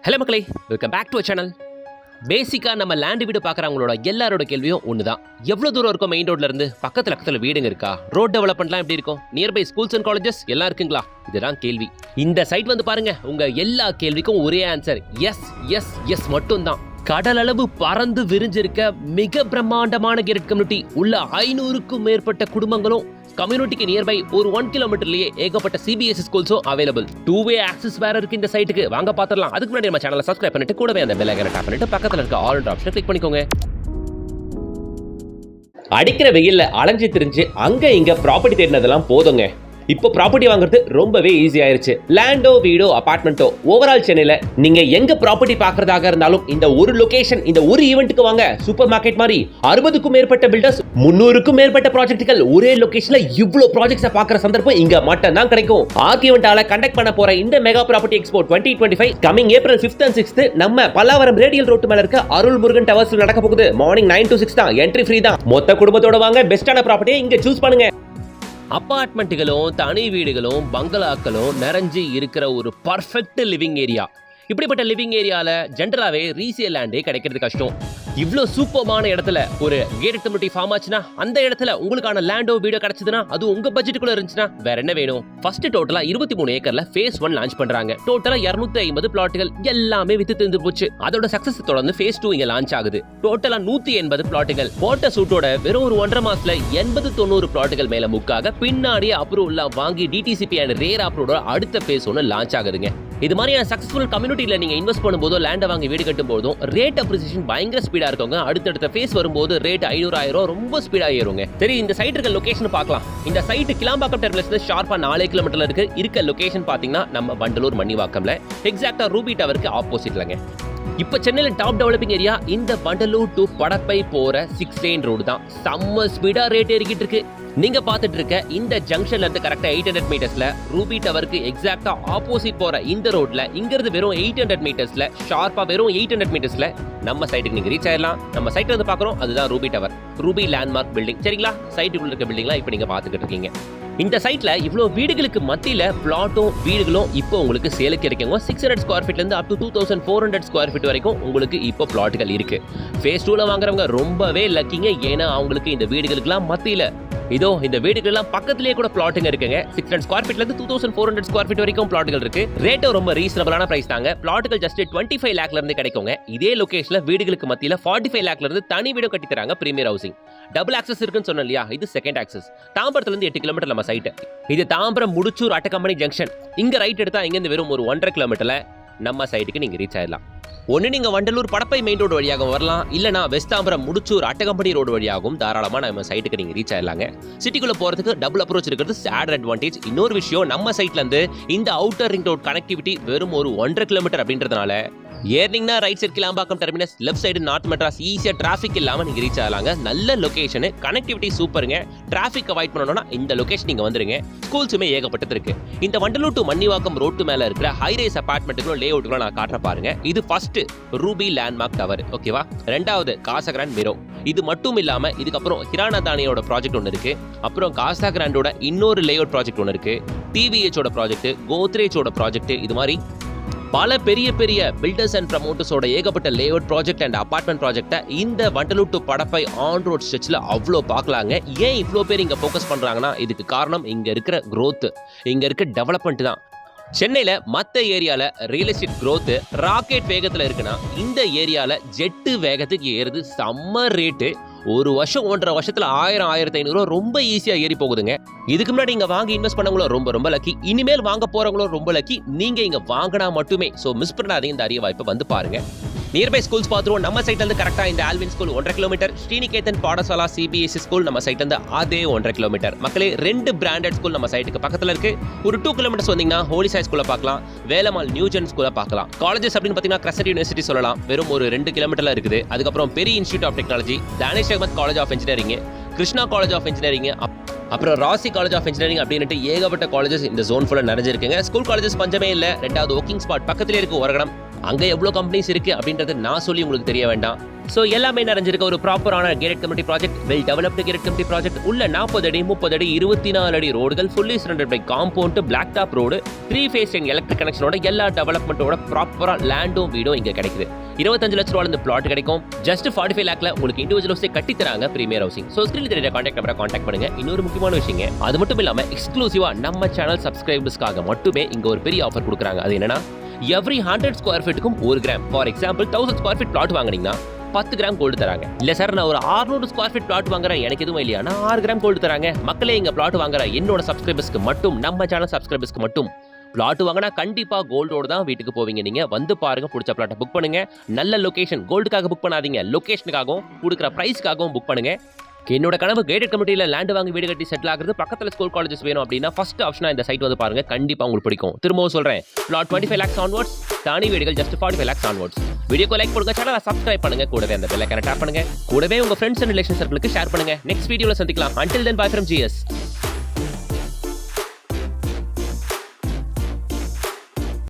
Hello மக்களே, welcome back to channel. பேசிக்காக நம்ம லேண்டு வீடு பார்க்குறவங்களோட எல்லாரோட கேள்வியும் ஒன்று தான். எவ்வளோ தூரம் இருக்கும் மெயின் ரோட்ல இருந்து? பக்கத்தில் வீடுங்க இருக்கா? ரோட் டெவலப்மெண்ட்லாம் எப்படி இருக்கும்? நியர்பை ஸ்கூல்ஸ் அண்ட் காலேஜஸ் எல்லாம் இருக்குங்களா? இதுதான் கேள்வி. இந்த சைட் வந்து பாருங்க, உங்க எல்லா கேள்விக்கும் ஒரே ஆன்சர் எஸ் எஸ் எஸ் மட்டும்தான். கடல் அளவு பறந்து விரிஞ்சிருக்க மிக பிரம்மாண்டமான கேட்டட் கம்யூனிட்டி உள்ள 500க்கும் மேற்பட்ட குடும்பங்களும் கம்யூனிட்டிக்கு நியர்பை ஒரு 1 கிலோமீட்டர்லயே ஏகப்பட்ட சிபிஎஸ்இ ஸ்கூல்ஸும் அவைலபிள். 2-வே ஆக்சஸ் வேற இருக்கு இந்த சைட்டுக்கு. வாங்க பாத்துடலாம். அதுக்கு முன்னாடி நம்ம சேனலை சப்ஸ்கிரைப் பண்ணிட்டு கூடவே அந்த பெல் ஐகானை டாப் பண்ணிட்டு பக்கத்துல இருக்க ஆல் ஆப்ஷனை கிளிக் பண்ணிக்கோங்க. அடிக்கிற வெயில்ல அலைஞ்சு திரிஞ்சு அங்க இங்க ப்ராப்பர்ட்டி தேடினதெல்லாம் போதுங்க. இப்போ ப்ராப்பர்ட்டி வாங்குறது ரொம்பவே ஈஸி ஆயிருச்சு. லேண்டோ, வீடோ, அபார்ட்மெண்ட்டோ, ஓவரால் சென்னையில நீங்க எங்க ப்ராப்பர்ட்டி பாக்குறதாக இருந்தாலும் இந்த ஒரு லொகேஷன், இந்த ஒரு ஈவென்ட்டுக்கு வாங்க. சூப்பர் மார்க்கெட் மாதிரி 60க்கும் மேற்பட்ட பில்டர்ஸ், 300க்கும் மேற்பட்ட ப்ராஜெக்ட்கள் ஒரே லொகேஷன்ல இவ்ளோ ப்ராஜெக்ட்ஸை பார்க்குற சந்தர்ப்பம் இங்க மட்டும் தான் கிடைக்கும். ஆர்க் ஈவென்ட்டால கண்டக்ட் பண்ண போற இந்த mega property expo 2025 coming April 5th and 6th நம்ம பல்லாவரம் ரேடியல் ரோட் மேல இருக்க அருள் முருகன் டவர்ஸ்ல நடக்க போகுது. மார்னிங் 9 to 6 தான். என்ட்ரி ஃப்ரீ தான். மொத்த குடும்பத்தோட வாங்க. பெஸ்டான ப்ராப்பர்ட்டியை இங்க சூஸ் பண்ணுங்க. அபார்ட்மெண்ட்டுகளும் தனி வீடுகளும் பங்களாக்களும் நிறைஞ்சு இருக்கிற ஒரு பர்ஃபெக்ட் லிவிங் ஏரியா. இப்படிப்பட்ட லிவிங் ஏரியால ஜென்ரலாவே ரீசேல் லேண்டே கிடைக்கிறது கஷ்டம். இவ்வளோ சூப்பர்மான இடத்துல ஒரு கேட்டட் கம்யூனிட்டி ஃபார்ம் ஆச்சுன்னா, அந்த இடத்துல உங்களுக்கான லேண்டோ வீடோ கிடைச்சதுன்னா, அது உங்க பட்ஜெட்டுக்குள்ள இருந்துச்சுன்னா வேற என்ன வேணும்? ஃபர்ஸ்ட் டோட்டலா 23 ஏக்கர்ல ஃபேஸ் 1 லான்ச் பண்றாங்க. டோட்டலா 250 பிளாட்டுகள் எல்லாமே வித்து தீர்ந்து போச்சு. அதோட சக்சஸ் தொடர்ந்து ஃபேஸ் 2 இங்க லான்ச் ஆகுது. டோட்டலா 180 பிளாட்டுகள் போட்ட சூட்டோட வெறும் ஒரு 1.5 மாசத்துல 80-90 பிளாட்டுகள் மேல முக்காக பின்னாடியே அப்ரூவல் வாங்கி டிடிசிபி அண்ட் ரேர் அப்ரூவோட அடுத்த ஃபேஸ் 1 லான்ச் ஆகுதுங்க. இது மாதிரியான சக்சஸ்ஃபுல் கம்யூனிட்டியில நீங்க இன்வெஸ்ட் பண்ணும்போதோ லேண்டை வாங்கி வீடு கட்டும் போதும் ரேட் அப்ரிசியேஷன் பயங்கர ஸ்பீடா இருக்குங்க. அடுத்தடுத்த ஃபேஸ் வரும்போது ரேட் 500,000 ரொம்ப ஸ்பீடா ஏறுங்க. சரி, இந்த சைட் இருக்க லொகேஷன் பார்க்கலாம். இந்த சைட் கிளாம்பாக்கம் டெர்மினஸ்ல ஷார்ப்பா 4 கிலோமீட்டர்ல இருக்கு. இருக்க லொகேஷன் பாத்தீங்கன்னா நம்ம வண்டலூர் மணிவாக்கம்ல எக்ஸாக்டா ரூபி டவருக்கு ஆப்போசிட்லங்க. இப்ப சென்னையில டாப் டெவலப்பிங் ஏரியா இந்த வண்டலூர் டு படப்பை போற 6 லேன் ரோடு தான். செம்ம ஸ்பீடா ரேட் ஏறிக்கிட்டு இருக்கு. நீங்க பாத்துட்டு இருக்க இந்த ஜங்ஷன்ல இருந்து கரெக்டா 800 மீட்டர்ஸ்ல ரூபி டவருக்கு எக்ஸாக்டா ஆப்போசிட் போற இந்த ரோட்ல இங்க இருந்து வெறும் 800 மீட்டர்ஸ்ல ஷார்ப்பா வெறும் 800 மீட்டர்ஸ்ல நம்ம சைட்டுக்கு நீங்க ரீச் ஆயிடலாம். நம்ம சைட்ல இருந்து பாக்குறோம், அதுதான் Ruby tower, Ruby landmark building. சரிங்களா? சைட்டுக்குள்ள இருக்க பில்டிங்லாம் இப்ப நீங்க பாத்துக்கிட்டு இருக்கீங்க. இந்த சைட்ல இவ்வளவு வீடுகளுக்கு மத்தியில பிளாட்டும் வீடுகளும் இப்போ உங்களுக்கு சேலுக்கு கிடைக்குங்க. 600 ஸ்கொயர் ஃபீட்ல இருந்து அப் டு 2400 ஸ்கொயர் ஃபீட் வரைக்கும் உங்களுக்கு இப்போ பிளாட்டுகள் இருக்கு. ஃபேஸ் 2ல வாங்குறவங்க ரொம்பவே லக்கிங்க. ஏன்னா அவங்களுக்கு இந்த வீடுகளுக்குலாம் மத்தியில இதோ இந்த வீடுகள்லாம் பக்கத்திலேயே கூட பிளாட்டுங்க இருக்குங்க. 600 ஸ்கொயர் ஃபீட்ல இருந்து 2400 ஸ்கொயர் ஃபீட் வரைக்கும் பிளாட்டுகள் இருக்கு. ரேட்டும் ரொம்ப ரீசனபிளான பிரைஸ் தாங்க. பிளாட்டுகள் ஜஸ்ட் 25 லாக்ல இருந்து கிடைக்குங்க. இதே லொகேஷன்ல வீடுகளுக்கு மத்தியில 45 லாக்ல இருந்து தனி வீடு கட்டி தராங்க. Premier housing. டபுள் ஆக்சஸ் இருக்குன்னு சொன்னேன் இல்லையா? இது செகண்ட் ஆக்சஸ். தாம்பரத்துல இருந்து 8 கிலோமீட்டர் நம்ம சைட். இது தாம்பரம் முடிச்சூர் அட்டக்கம்பெனி ஜங்ஷன். இங்க ரைட் எடுத்தா இங்க இருந்து வெறும் ஒரு 1.5 கிலோமீட்டர்ல நம்ம சைட்டுக்கு நீங்க ரீச் ஆயிடலாம். ஒன்னு நீங்க வண்டலூர் படப்பை மெயின் ரோடு வழியாக வரலாம், இல்லனா வெஸ்ட் தாம்பரம் முடிச்சூர் அட்டகம்பெனி ரோடு வழியாகவும் தாராளமா நம்ம சைட்டுக்கு நீங்க ரீச் ஆயிடலாங்க. சிட்டிக்குள்ள போறதுக்கு டபுள் அப்ரோச் இருக்கிறது ஆட் அட்வான்டேஜ். இன்னொரு விஷயம், நம்ம சைட்ல இருந்து இந்த அவுட்டர் ரிங் ரோட் கனெக்டிவிட்டி வெறும் ஒரு 1.5 கிலோமீட்டர் அப்படின்றதுனால ஏர்னிங்னா right side Kilambakkam terminus, left side north Madras ஈஸியா டிராஃபிக் இல்லாம நீங்க ரீச் ஆகலாங்க. நல்ல லொகேஷன், கனெக்டிவிட்டி சூப்பருங்க. டிராஃபிக் அவாய்ட் பண்ணணும்னா இந்த லொகேஷன் நீங்க வந்துருங்க. ஸ்கூல்ஸுமே ஏகப்பட்டது இருக்கு. இந்த வண்டலூர் டு மணிவாக்கம் ரோட்டு மேல இருக்கிற ஹைரைஸ் அபார்ட்மெண்ட்டுகளும் லே அவுட்டுகளும் நான் காட்டுற பாருங்க. இது ஃபர்ஸ்ட் ரூபி லேண்ட்மார்க் டவர், ஓகேவா? ரெண்டாவது காசகிராண்ட் மிரோ. இது மட்டும் இல்லாம இதுக்கப்புறம் ஹிரானதானியோட ப்ராஜெக்ட் ஒன்று இருக்கு. அப்புறம் காசகிராண்டோட இன்னொரு லே அவுட் ப்ராஜெக்ட் ஒன்று இருக்கு. டிவிஹெச்சோட ப்ராஜெக்ட், கோத்ரேஜோட ப்ராஜெக்ட், இது மாதிரி பல பெரிய பெரிய பில்டர்ஸ் அண்ட் ப்ரமோட்டர்ஸோட ஏகப்பட்ட லேஅவுட் ப்ராஜெக்ட் அண்ட் அபார்ட்மெண்ட் ப்ராஜெக்ட்டை இந்த Vandalur to Padappai on road ஸ்ட்ரெச்ல அவ்வளோ பார்க்கலாங்க. ஏன் இவ்வளோ பேர் இங்கே ஃபோக்கஸ் பண்ணுறாங்கன்னா, இதுக்கு காரணம் இங்கே இருக்கிற க்ரோத், இங்கே இருக்க டெவலப்மெண்ட் தான். சென்னையில் மற்ற ஏரியாவில் ரியல் எஸ்டேட் க்ரோத்து ராக்கெட் வேகத்தில் இருக்குன்னா, இந்த ஏரியாவில் ஜெட்டு வேகத்துக்கு ஏறுது. செம்ம ரேட்டு. ஒரு வருஷம் 1.5 வருஷத்துல 1000-1500 ரொம்ப ஈஸியா ஏறி போகுதுங்க. இதுக்கு முன்னாடி இங்க வாங்கி இன்வெஸ்ட் பண்ணவங்களும் ரொம்ப லக்கி. இனிமேல் வாங்க போறவங்களும் ரொம்ப லக்கி. நீங்க இங்க வாங்கினா மட்டுமே. சோ மிஸ் பண்ணாதீங்க இந்த அரிய வாய்ப்பை, வந்து பாருங்க. நியர்பை ஸ்கூல்ஸ் பார்த்துருவோம். நம்ம சைட்ல இருந்து கரெக்டா இந்த Alwin school 1.5 kilometre, Srinikethan Patashala CBSE school நம்ம சைட்ல இருந்து அதே 1.5 கிலோமீட்டர். மக்களே, 2 பிராண்டட் ஸ்கூல் நம்ம சைட்டுக்கு பக்கத்துல இருக்கு. ஒரு 2 கிலோமீட்டர்ஸ் வந்தீங்கன்னா ஹோலி சாய் ஸ்கூலை பார்க்கலாம், வேலம்மாள் நியூஜென் ஸ்கூலை பார்க்கலாம். காலேஜஸ் அப்படின்னு பார்த்தீங்கன்னா கிரசட் யூனிவர்சிட்டி சொல்லலாம், வெறும் ஒரு 2 கிலோமீட்டர்ல இருக்குது. அதுக்கப்புறம் பெரிய institute of technology, Danish Ahmad college of engineering, Krishna college of engineering, அப்புறம் ராசி காலேஜ் ஆஃப் இன்ஜினியரிங் அப்படின்ட்டு ஏகப்பட்ட காலேஜஸ் இந்த ஜோன் ஃபுல்லா நிறைஞ்சிருக்குங்க. ஸ்கூல் காலேஜஸ் பஞ்சமே இல்லை. ரெண்டாவது ஒர்க்கிங் ஸ்பாட் பக்கத்திலே இருக்கு ஒரகடம். அங்க எவ்வளவு கம்பெனிஸ் இருக்கு அப்படின்றது நான் சொல்லி உங்களுக்கு தெரிய வேண்டாம். ஸோ எல்லாமே நிறைஞ்சிருக்க ஒரு ப்ராப்பரான gated community project, well developed gated community project. உள்ள 40 அடி 30 அடி 24 அடி ரோடுகள், fully surrounded by compound, block top road, 3 phase electric கனெக்ஷனோட எல்லா டெவலப்மெண்ட்டோட ப்ராப்பரா லேண்டும் வீடும் இங்க கிடைக்குது. 25 லட்ச ரூபாய் இந்த பிளாட் கிடைக்கும். ஜஸ்ட் 45 லேக்ல உங்களுக்கு இண்டிவிஜுவல் ஹவுஸே கட்டி தராங்க பிரீமியர் ஹவுசிங். ஸோ ஸ்கிரீன்ல தெரியற கான்டாக்ட் நம்பரை கான்டாக்ட் பண்ணுங்க. இன்னொரு முக்கியமான விஷயங்க, அது மட்டும் இல்லாம எக்ஸ்க்ளூசிவா நம்ம சேனல் சப்ஸ்கிரைபர்ஸ்க்காக மட்டுமே இங்க ஒரு பெரிய ஆஃபர் கொடுக்குறாங்க. அது என்னன்னா, எவ்ரி 100 ஸ்கொயர் ஃபீட்டுக்கும் 1 gram. For example 1000 square feet flat வாங்குனீங்கன்னா 10 கிராம் கோல்டு தராங்க. இல்ல சார், நான் ஒரு 600 ஸ்கொயர் ஃபீட் பிளாட் வாங்குறேன், எனக்கு எதுவும் இல்லையா, நான் 6 கிராம் கோல்டு தராங்க. மக்களே, இங்க பிளாட் வாங்குற என்னோட சப்ஸ்கிரைபர்ஸ்க்கு மட்டும், நம்ம சேனல் சப்ஸ்கிரைபர்ஸ்க்கு மட்டும் பிளாட் வாங்கினா கண்டிப்பா கோல்டோட தான் வீட்டுக்கு போவீங்க. நீங்க வந்து பாருங்க, பிடிச்ச பிளாட்டை புக் பண்ணுங்க. நல்ல லொகேஷன், கோல்டுக்காக புக் பண்ணாதீங்க, லொகேஷனுக்காகவும் கொடுக்குற பிரைஸ்க்காகவும் புக் பண்ணுங்க. என்னோட கனவு கேட்டட் கம்யூனிட்டியில் லேண்ட் வாங்கி வீடு கட்டி செட்டில் ஆகுறது, பக்கத்தில் ஸ்கூல் காலேஜஸ் வேணும் அப்படின்னா ஃபர்ஸ்ட் ஆப்ஷனா இந்த சைட் வந்து பாருங்க, கண்டிப்பா உங்களுக்கு பிடிக்கும். திரும்பவும் சொல்றேன், பிளாட் 25 lakhs ஆன்வர்ட்ஸ், தனி வீடுகள் ஜஸ்ட் 45 lakhs ஆன்வர்ட்ஸ். வீடியோக்கு லைக் கொடுங்க, சேனலை சப்ஸ்கிரைப் பண்ணுங்க, கூடவே அந்த பெல் ஐகானை டாப் பண்ணுங்க, கூடவே உங்க ஃப்ரெண்ட்ஸ் அண்ட் ரிலேஷன் சர்க்கிளுக்கு ஷேர் பண்ணுங்க. நெக்ஸ்ட் வீடியோல சந்திக்கலாம். Until then, bye from GS.